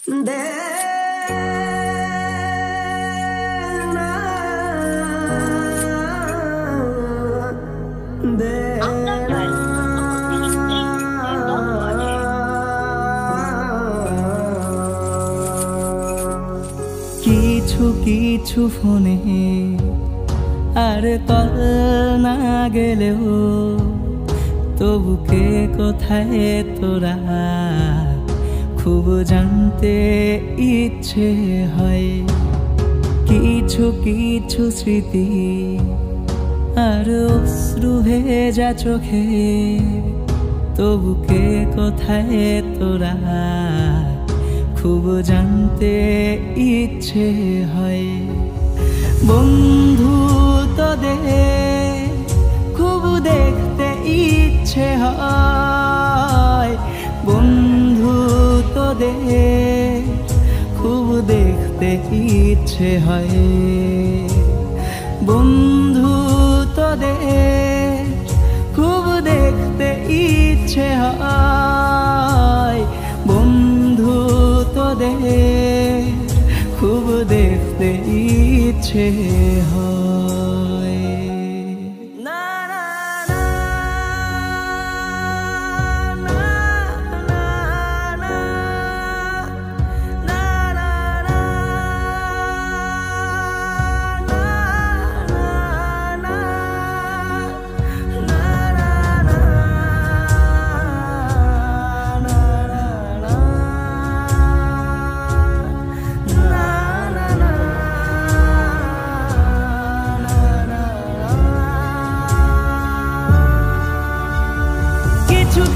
কিছু কিছু ফোনে আর কল না গেলেও তবু কে কোথায় তোরা খুব জানতে ইচ্ছে হয়। কিছু কিছু স্মৃতি আর অশ্রু ভেজা চোখে তবু কে কোথায় তোরা খুব জানতে ইচ্ছে হয়। বন্ধু তোদের খুব দেখতে ইচ্ছে হয়। বন্ধু তোদের খুব দেখতে ইচ্ছে হয়। বন্ধু তোদের খুব দেখতে ইচ্ছে হয়। বন্ধু তোদের খুব দেখতে ইচ্ছে হয়।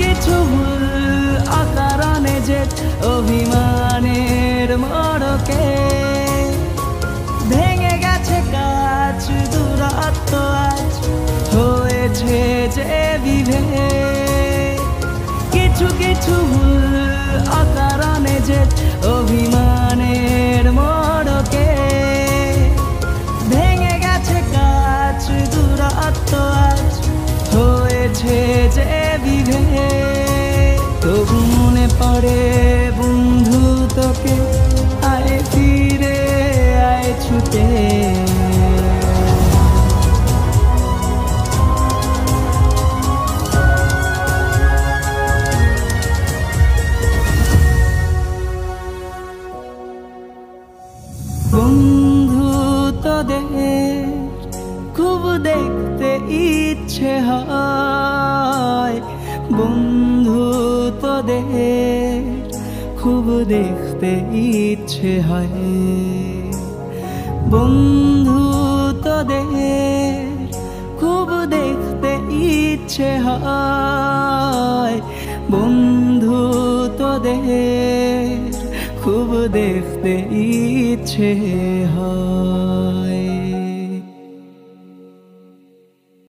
কিছু ভুল অকারণে যে অভিমানের মড়কে ভেঙে গেছে কাছ দূরত্ব আজ হয়েছে যে বিভেদ। কিছু কিছু ভুল অকারণে যে অভিমানের মড়কে ভেঙে গেছে কাছ দূরত্ব আজ হয়েছে যে বিভেদ। তবু মনে পড়ে বন্ধু তোকে আয় ফিরে আয় ছুটে। বন্ধু তোদের খুব দেখতে ইচ্ছে হয়। বন্ধু তোদের খুব দেখতে ইচ্ছে হয়। বন্ধু তোদের খুব দেখতে ইচ্ছে হয়। বন্ধু তোদের খুব দেখতে ইচ্ছে হয়।